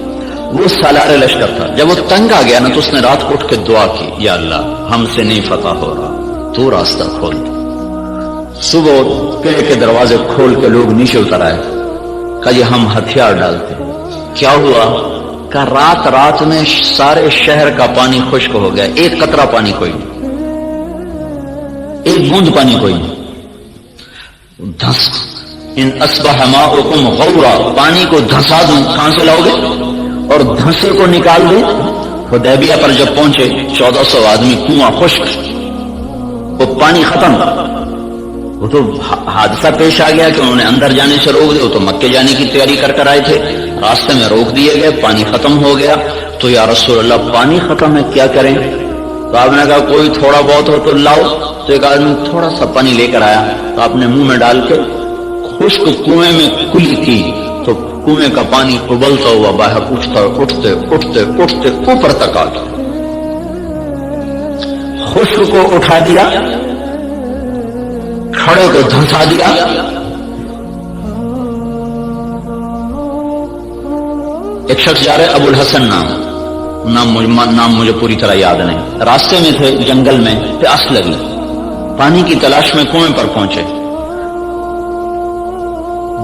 وہ سالار لشکر تھا. جب وہ تنگ آ گیا نا تو اس نے رات کو اٹھ کے دعا کی, یا اللہ ہم سے نہیں فتح ہو رہا, تو راستہ کھول. صبح قلعے کے دروازے کھول کے لوگ نیچے اتر آئے. کہا یہ ہم ہتھیار ڈالتے. کیا ہوا؟ کہ رات میں سارے شہر کا پانی خشک ہو گیا, ایک قطرہ پانی کوئی نہیں, ایک بوند پانی کوئی نہیں. دھس ان اصبح ماؤکم غورا. پانی کو دھسا دوں, کہاں سے لاؤ گے؟ اور دھنسے کو نکال دیں. حدیبیہ پر جب پہنچے 1400 آدمی, کنواں خشک, وہ پانی ختم. وہ تو حادثہ پیش آ گیا کہ انہوں نے اندر جانے سے روک دیا. وہ تو مکے جانے کی تیاری کر آئے تھے, راستے میں روک دیے گئے, پانی ختم ہو گیا. تو یا رسول اللہ پانی ختم ہے, کیا کریں؟ تو آپ نے کہا کوئی تھوڑا بہت ہو تو لاؤ. تو ایک آدمی تھوڑا سا پانی لے کر آیا, تو آپ نے منہ میں ڈال کے خشک کنویں میں کلی کی تو کنویں کا پانی ابلتا ہوا باہر اٹھتے اوپر تک آ گیا. خشک کو اٹھا دیا, کھڑے کو دھنسا دیا. ایک شخص جا رہے ابو الحسن نام مجھے پوری طرح یاد نہیں. راستے میں تھے, جنگل میں پیاس لگی, پانی کی تلاش میں کنویں پر پہنچے،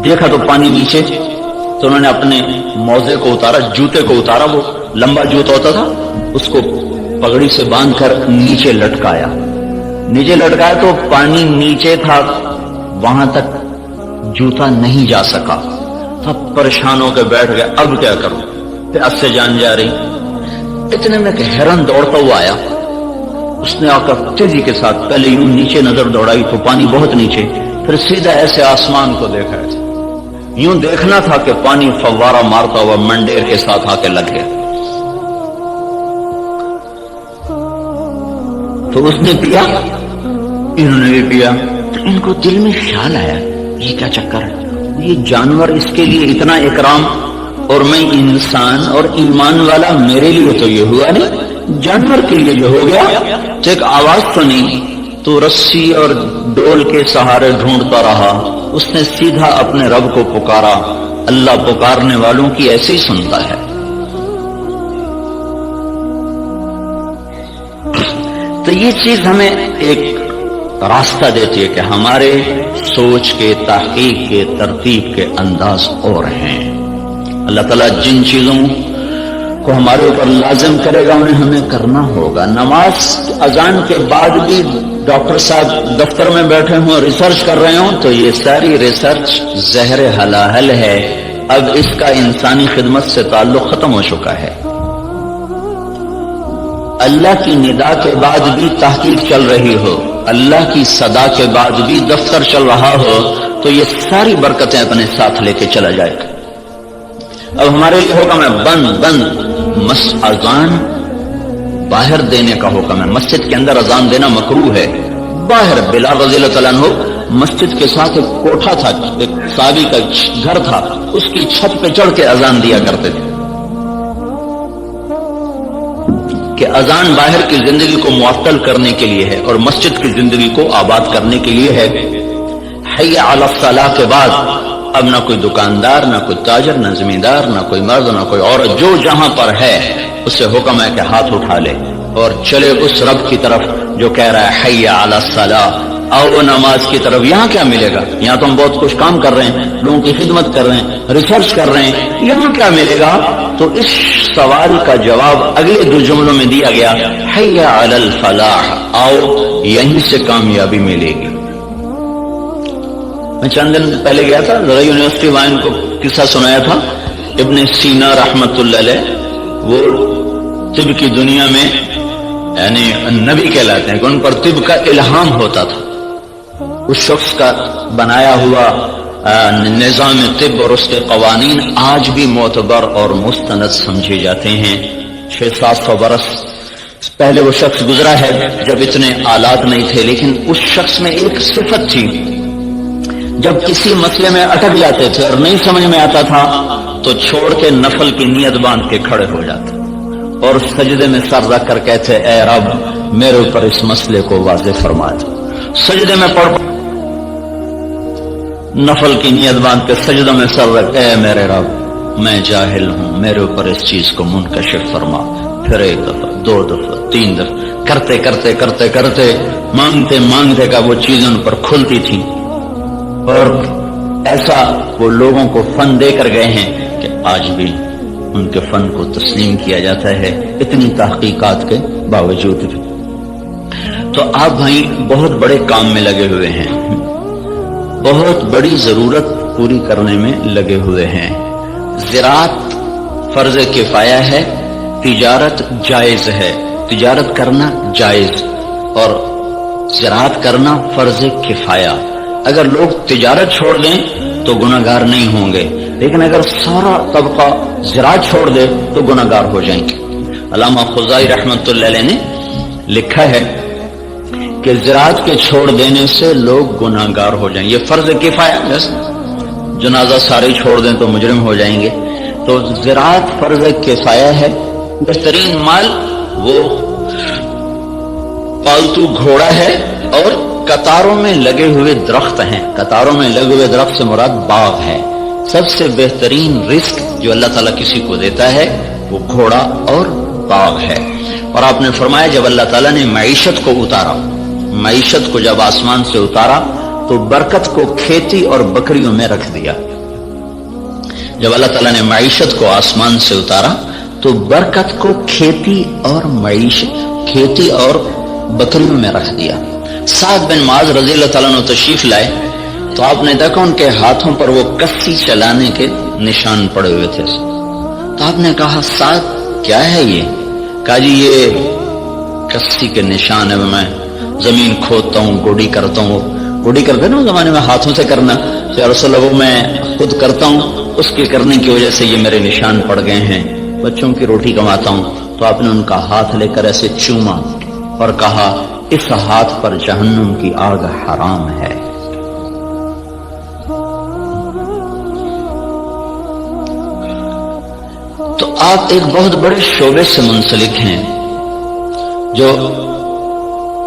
دیکھا تو پانی نیچے، تو انہوں نے اپنے موزے کو اتارا، جوتے کو اتارا، وہ لمبا جوتا ہوتا تھا، اس کو پگڑی سے باندھ کر نیچے لٹکایا تو پانی نیچے تھا، وہاں تک جوتا نہیں جا سکا، تب پریشان ہو کے بیٹھ گئے، اب کیا کروں، پیاس سے جان جا رہی۔ اتنے میں کہ ہرن دوڑتا ہوا آیا، اس نے آ کر تیزی کے ساتھ پہلے یوں نیچے نظر دوڑائی تو پانی بہت نیچے، پھر سیدھا ایسے آسمان کو دیکھا، یوں دیکھنا تھا کہ پانی فوارہ مارتا ہوا منڈیر کے ساتھ آ کے لگ گیا۔ تو اس نے پیا، انہوں نے بھی پیا، تو ان کو دل میں خیال آیا یہ کیا چکر ہے، یہ جانور اس کے لیے اتنا اکرام اور میں انسان اور ایمان والا، میرے لیے تو یہ ہوا نہیں، جانور کے لیے جو ہو گیا۔ تو ایک آواز سنی تو رسی اور ڈول کے سہارے ڈھونڈتا رہا، اس نے سیدھا اپنے رب کو پکارا، اللہ پکارنے والوں کی ایسے ہی سنتا ہے۔ تو یہ چیز ہمیں ایک راستہ دیتی ہے کہ ہمارے سوچ کے، تحقیق کے، ترتیب کے انداز اور ہیں۔ اللہ تعالیٰ جن چیزوں کو ہمارے اوپر لازم کرے گا انہیں ہمیں کرنا ہوگا۔ نماز اذان کے بعد بھی ڈاکٹر صاحب دفتر میں بیٹھے ہوں، ریسرچ کر رہے ہوں، تو یہ ساری ریسرچ زہر حلاحل ہے، اب اس کا انسانی خدمت سے تعلق ختم ہو چکا ہے۔ اللہ کی ندا کے بعد بھی تحقیق چل رہی ہو، اللہ کی صدا کے بعد بھی دفتر چل رہا ہو، تو یہ ساری برکتیں اپنے ساتھ لے کے چلا جائے گا۔ اب ہمارے لیے حکم ہے بند اذان باہر دینے کا حکم ہے، مسجد کے اندر اذان دینا مکروہ ہے، باہر۔ بلال رضی اللہ تعالیٰ عنہ مسجد کے ساتھ ایک کوٹھا تھا، ایک صحابی کا گھر تھا، اس کی چھت پہ چڑھ کے اذان دیا کرتے تھے کہ اذان باہر کی زندگی کو معطل کرنے کے لیے ہے اور مسجد کی زندگی کو آباد کرنے کے لیے ہے۔ حی علی الصلاۃ کے بعد اب نہ کوئی دکاندار، نہ کوئی تاجر، نہ زمیندار، نہ کوئی مرد، نہ کوئی عورت، جو جہاں پر ہے اسے حکم ہے کہ ہاتھ اٹھا لے اور چلے اس رب کی طرف جو کہہ رہا ہے حی علی الصلاۃ، آؤ نماز کی طرف۔ یہاں کیا ملے گا؟ یہاں تو ہم بہت کچھ کام کر رہے ہیں، لوگوں کی خدمت کر رہے ہیں، ریسرچ کر رہے ہیں، یہاں کیا ملے گا؟ تو اس سوال کا جواب اگلے دو جملوں میں دیا گیا، حی علی الفلاح، آؤ یہیں سے کامیابی ملے گی۔ میں چند دن پہلے گیا تھا، ذرا یونیورسٹی وائن کو قصہ سنایا تھا، ابن سینا رحمت اللہ علیہ، وہ طب کی دنیا میں یعنی نبی کہلاتے ہیں کہ ان پر طب کا الہام ہوتا تھا۔ اس شخص کا بنایا ہوا نظام طب اور اس کے قوانین آج بھی معتبر اور مستند سمجھے جاتے ہیں۔ 600-700 برس پہلے وہ شخص گزرا ہے جب اتنے آلات نہیں تھے، لیکن اس شخص میں ایک صفت تھی، جب کسی مسئلے میں اٹک جاتے تھے اور نہیں سمجھ میں آتا تھا تو چھوڑ کے نفل کی نیت باندھ کے کھڑے ہو جاتے اور سجدے میں سر رکھ کر کہتے اے رب میرے اوپر اس مسئلے کو واضح فرما دے۔ سجدے میں پڑھ نفل کی نیت باندھ کے سجدوں میں سر رکھ، اے میرے رب میں جاہل ہوں، میرے اوپر اس چیز کو منکشف فرما۔ پھر 1 دفعہ 2 دفعہ 3 دفعہ کرتے کرتے کرتے کرتے مانگتے مانگتے کا وہ چیزیں ان پر کھلتی تھی، اور ایسا وہ لوگوں کو فن دے کر گئے ہیں کہ آج بھی ان کے فن کو تسلیم کیا جاتا ہے، اتنی تحقیقات کے باوجود بھی۔ تو آپ بھائی بہت بڑے کام میں لگے ہوئے ہیں، بہت بڑی ضرورت پوری کرنے میں لگے ہوئے ہیں۔ زراعت فرض کفایہ ہے، تجارت جائز ہے، تجارت کرنا جائز اور زراعت کرنا فرض کفایہ۔ اگر لوگ تجارت چھوڑ دیں تو گناہگار نہیں ہوں گے، لیکن اگر سارا طبقہ زراعت چھوڑ دے تو گناہگار ہو جائیں گے۔ علامہ خزائی رحمت اللہ علیہ نے لکھا ہے کہ زراعت کے چھوڑ دینے سے لوگ گناہگار ہو جائیں گے، یہ فرض کفایہ، جیسے جنازہ سارے چھوڑ دیں تو مجرم ہو جائیں گے، تو زراعت فرض کفایہ ہے۔ بہترین مال وہ پالتو گھوڑا ہے اور قطاروں میں لگے ہوئے درخت ہیں، قطاروں میں لگے ہوئے درخت سے مراد باغ ہے۔ سب سے بہترین رزق جو اللہ تعالیٰ کسی کو دیتا ہے وہ گھوڑا اور باغ ہے۔ اور آپ نے فرمایا جب اللہ تعالیٰ نے معیشت کو اتارا معیشت کو جب آسمان سے اتارا تو برکت کو کھیتی اور بکریوں میں رکھ دیا. جب اللہ تعالیٰ نے معیشت کو آسمان سے اتارا تو برکت کو کھیتی اور بکریوں میں رکھ دیا. سعد بن معاذ رضی اللہ تعالیٰ عنہ تشریف لائے تو آپ نے دیکھا ان کے ہاتھوں پر وہ کسی چلانے کے نشان پڑے ہوئے تھے. تو آپ نے کہا سعد کیا ہے یہ؟ کہا جی یہ کسی کے نشان ہے، میں زمین کھودتا ہوں، گوڑی کرتا ہوں. گوڑی کرتے نا زمانے میں ہاتھوں سے کرنا، تو یا رسول اللہ وہ میں خود کرتا ہوں، اس کے کرنے کی وجہ سے یہ میرے نشان پڑ گئے ہیں، بچوں کی روٹی کماتا ہوں. تو آپ نے ان کا ہاتھ لے کر ایسے چوما اور کہا اس ہاتھ پر جہنم کی آگ حرام ہے. تو آپ ایک بہت بڑے شعبے سے منسلک ہیں جو،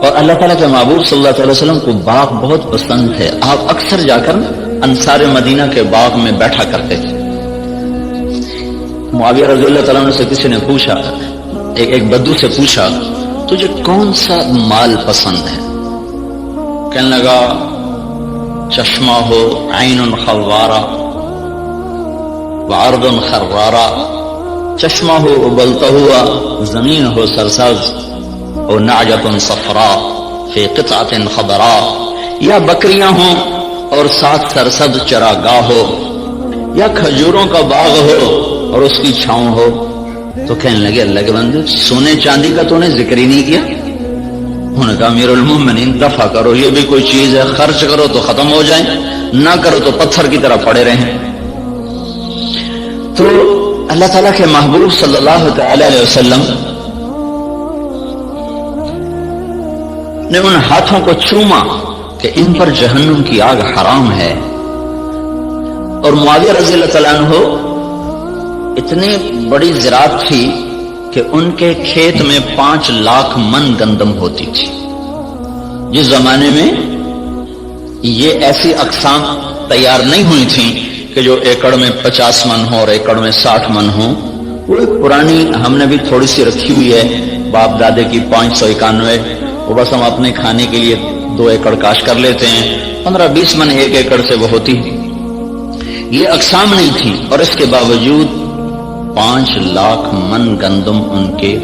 اور اللہ تعالیٰ کے محبوب صلی اللہ علیہ وسلم کو باغ بہت پسند ہے. آپ اکثر جا کر انصار مدینہ کے باغ میں بیٹھا کرتے تھے. معاویہ رضی اللہ تعالیٰ عنہ سے کسی نے پوچھا، ایک بدو سے پوچھا تجھے کون سا مال پسند ہے؟ کہنے لگا چشمہ ہو عین خوارہ وعرض خرارہ، چشمہ ہو ابلتا ہوا، زمین ہو سرسبز، اور نعجۃ صفراء فی قطعۃ خضراء، یا بکریاں ہوں اور ساتھ سرسبز چراگاہ ہو، یا کھجوروں کا باغ ہو اور اس کی چھاؤں ہو. تو کہنے لگے اللہ کے بندے سونے چاندی کا تو نے ذکر ہی نہیں کیا. انہوں نے کہا امیر المومنین دفع کرو، یہ بھی کوئی چیز ہے، خرچ کرو تو ختم ہو جائیں، نہ کرو تو پتھر کی طرح پڑے رہیں. تو اللہ تعالیٰ کے محبوب صلی اللہ تعالی علیہ وسلم نے ان ہاتھوں کو چوما کہ ان پر جہنم کی آگ حرام ہے. اور معاویہ رضی اللہ تعالیٰ عنہ اتنی بڑی زراعت تھی کہ ان کے کھیت میں 5 لاکھ من گندم ہوتی تھی. جس زمانے میں یہ ایسی اقسام تیار نہیں ہوئی تھیں کہ جو ایکڑ میں 50 من ہو اور ایکڑ میں 60 من ہو. وہ ایک پرانی ہم نے بھی تھوڑی سی رکھی ہوئی ہے باپ دادے کی 591، وہ بس ہم اپنے کھانے کے لیے 2 ایکڑ کاش کر لیتے ہیں، 15-20 من 1 ایکڑ سے وہ ہوتی. یہ اقسام نہیں تھی اور اس کے باوجود 5 لاکھ من گندم ان کے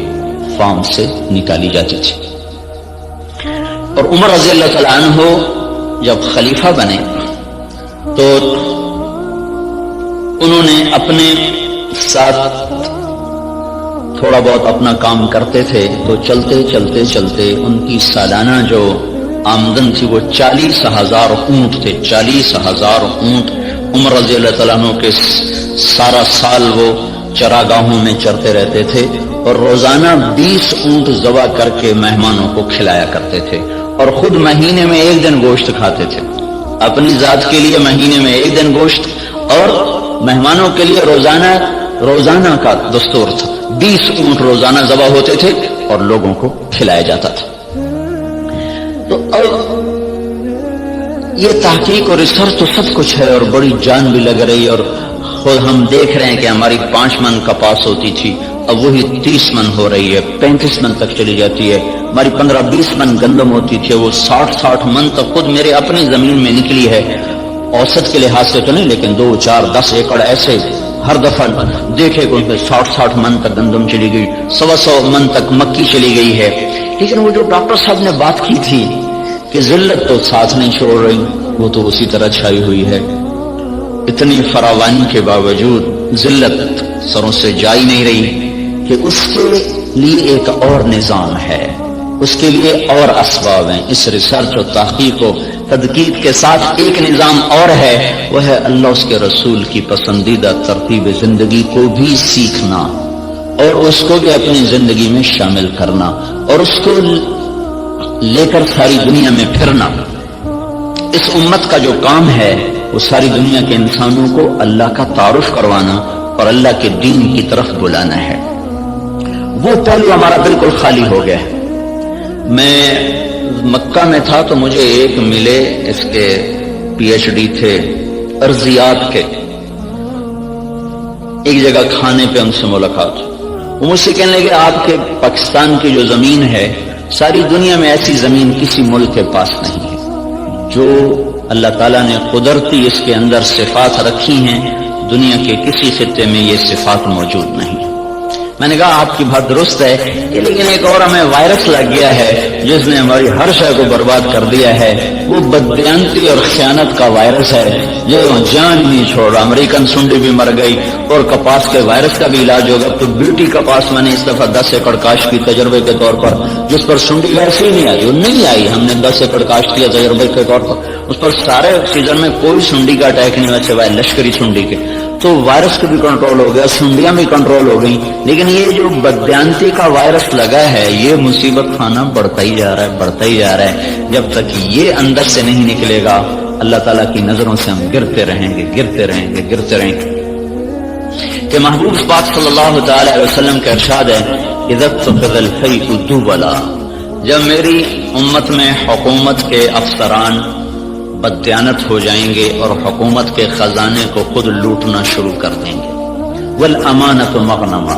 فارم سے نکالی جاتی تھی. اور عمر رضی اللہ تعالیٰ عنہ جب خلیفہ بنے تو انہوں نے اپنے ساتھ تھوڑا بہت اپنا کام کرتے تھے، تو چلتے چلتے چلتے ان کی سالانہ جو آمدن تھی وہ 40,000 اونٹ تھے. 40,000 اونٹ عمر رضی اللہ تعالیٰ عنہ کے سارا سال وہ چراگاہوں میں چرتے رہتے تھے اور روزانہ 20 اونٹ ذبح کر کے مہمانوں کو کھلایا کرتے تھے. اور خود مہینے میں 1 دن گوشت کھاتے تھے، اپنی ذات کے لیے مہینے میں 1 دن گوشت، اور مہمانوں کے لیے روزانہ کا دستور تھا. 20 اونٹ روزانہ ذبح ہوتے تھے اور لوگوں کو کھلایا جاتا تھا. تو اب یہ تحقیق اور ریسرچ تو سب کچھ ہے اور بڑی جان بھی لگ رہی، اور خود ہم دیکھ رہے ہیں کہ ہماری 5 من کپاس ہوتی تھی، اب وہی 30 من ہو رہی ہے، 35 من تک چلی جاتی ہے. ہماری 15-20 من گندم ہوتی تھی، وہ 60 من تک خود میرے اپنی زمین میں نکلی ہے. اوسط کے لحاظ سے تو نہیں، لیکن 2, 4, 10 ایکڑ ایسے ہر دفعہ دیکھے کہ ان پہ 60 من تک گندم چلی گئی، 100 من تک مکی چلی گئی ہے. لیکن وہ جو ڈاکٹر صاحب نے بات کی تھی کہ ذلت تو ساتھ نہیں چھوڑ رہی، وہ تو اسی طرح چھائی ہوئی ہے. اتنی فراوانی کے باوجود ذلت سروں سے جائی نہیں رہی کہ اس کے لیے ایک اور نظام ہے، اس کے لیے اور اسباب ہیں. اس ریسرچ اور تحقیق و تدقیق کے ساتھ ایک نظام اور ہے، وہ ہے اللہ اس کے رسول کی پسندیدہ ترتیب زندگی کو بھی سیکھنا اور اس کو بھی اپنی زندگی میں شامل کرنا اور اس کو لے کر ساری دنیا میں پھرنا. اس امت کا جو کام ہے وہ ساری دنیا کے انسانوں کو اللہ کا تعارف کروانا اور اللہ کے دین کی طرف بلانا ہے. وہ پہلو ہمارا بالکل خالی ہو گیا. میں مکہ میں تھا تو مجھے ایک ملے، اس کے PhD تھے ارضیات کے. ایک جگہ کھانے پہ ان سے ملاقات، وہ مجھ سے کہنے لگے آپ کے پاکستان کی جو زمین ہے ساری دنیا میں ایسی زمین کسی ملک کے پاس نہیں ہے جو اللہ تعالیٰ نے قدرتی اس کے اندر صفات رکھی ہیں، دنیا کے کسی خطے میں یہ صفات موجود نہیں۔ میں نے کہا آپ کی بات درست ہے کہ لیکن ایک اور ہمیں وائرس لگ گیا ہے جس نے ہماری ہر شے کو برباد کر دیا ہے، وہ بددیانتی اور خیانت کا وائرس ہے جو جان نہیں چھوڑ رہا۔ امریکن سنڈی بھی مر گئی اور کپاس کے وائرس کا بھی علاج ہوگا۔ تو بیوٹی کپاس میں نے اس دفعہ 10 ایکڑ کاشت کی تجربے کے طور پر، جس پر سنڈی ویسے ہی نہیں آئی، وہ نہیں آئی، ہم نے 10 ایکڑ کاشت کیا تجربے کے طور پر، اس پر سارے سیزن میں کوئی سنڈی کا اٹیک نہیں ہوا سوائے لشکری سنڈی کے۔ تو وائرس کو بھی کنٹرول ہو گیا، سنڈیاں بھی کنٹرول ہو گئی، لیکن یہ جو بددیانتی کا وائرس لگا ہے یہ مصیبت خانہ بڑھتا ہی جا رہا ہے، بڑھتا ہی جا رہا ہے۔ جب تک یہ اندر سے نہیں نکلے گا اللہ تعالیٰ کی نظروں سے ہم گرتے رہیں گے، گرتے رہیں گے، گرتے رہیں گے۔ کہ محبوب پاک صلی اللہ تعالی علیہ وسلم کا ارشاد ہے اذا اتخذ الفیء دوبلا، جب میری امت میں حکومت کے افسران بددیانت ہو جائیں گے اور حکومت کے خزانے کو خود لوٹنا شروع کر دیں گے، والامانۃ مغنما،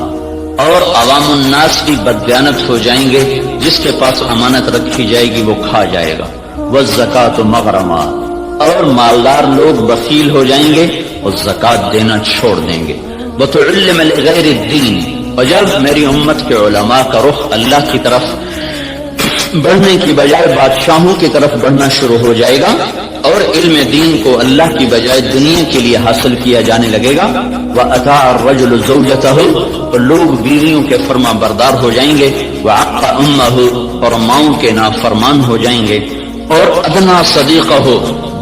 اور عوام الناس بھی بددیانت ہو جائیں گے، جس کے پاس امانت رکھی جائے گی وہ کھا جائے گا، والزکاۃ مغرما، اور مالدار لوگ بخیل ہو جائیں گے اور زکات دینا چھوڑ دیں گے، وتعلم لغیر الدین، اور جب میری امت کے علماء کا رخ اللہ کی طرف بڑھنے کی بجائے بادشاہوں کی طرف بڑھنا شروع ہو جائے گا اور علم دین کو اللہ کی بجائے دنیا کے لیے حاصل کیا جانے لگے گا، وَأَطَاعَ الرَّجُلُ زَوْجَتَهُ، اور لوگ بیویوں کے فرما بردار ہو جائیں گے، وَعَقَّ أُمَّهُ، اور ماؤں کے نافرمان ہو جائیں گے، اور ادنا صدیقہ،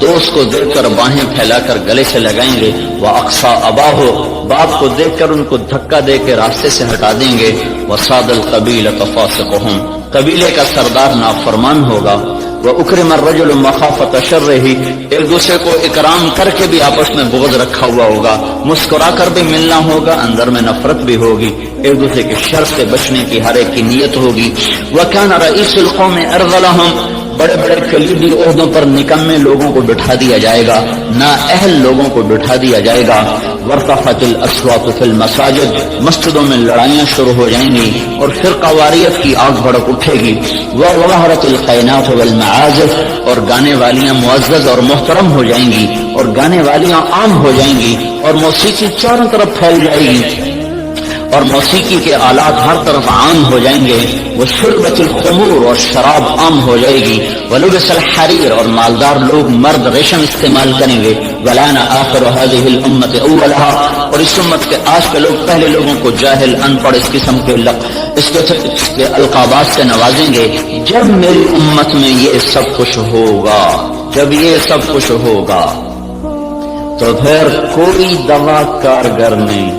دوست کو دیکھ کر باہیں پھیلا کر گلے سے لگائیں گے، وَأَقْصَى أَبَاهُ، باپ کو دیکھ کر ان کو دھکا دے کے راستے سے ہٹا دیں گے، وَصَادَ الْقَبِيلَةَ فَاسِقُهُمْ، قبیلے کا سردار نافرمان ہوگا، وَأُكْرِمَ الرَّجُلُ مَخَافَةَ شَرِّهِ، ایک دوسرے کو اکرام کر کے بھی آپس میں بغض رکھا ہوا ہوگا، مسکرا کر بھی ملنا ہوگا، اندر میں نفرت بھی ہوگی، ایک دوسرے کے شر سے بچنے کی ہر ایک کی نیت ہوگی، وَكَانَ رَئِيسُ الْقَوْمِ أَرْذَلَهُمْ، بڑے بڑے کلیدی عہدوں پر نکمے لوگوں کو بٹھا دیا جائے گا، نااہل لوگوں کو بٹھا دیا جائے گا، وارتفعت الاصوات فی المساجد، مسجدوں میں لڑائیاں شروع ہو جائیں گی اور فرقہ واریت کی آگ بھڑک اٹھے گی، وظہرت القینات والمعازف، اور گانے والیاں معزز اور محترم ہو جائیں گی اور گانے والیاں عام ہو جائیں گی، اور موسیقی چاروں طرف پھیل جائے گی اور موسیقی کے آلات ہر طرف عام ہو جائیں گے، وشربت الخمور، اور شراب عام ہو جائے گی، ولبس الحریر، اور مالدار لوگ مرد ریشم استعمال کریں گے، ولعن آخر هذه الامت اولها، اور اس امت کے آج کے لوگ پہلے لوگوں کو جاہل، ان پڑھ، اس قسم کے القابات سے نوازیں گے۔ جب میری امت میں یہ سب کچھ ہوگا، جب یہ سب کچھ ہوگا تو پھر کوئی دوا کارگر نہیں،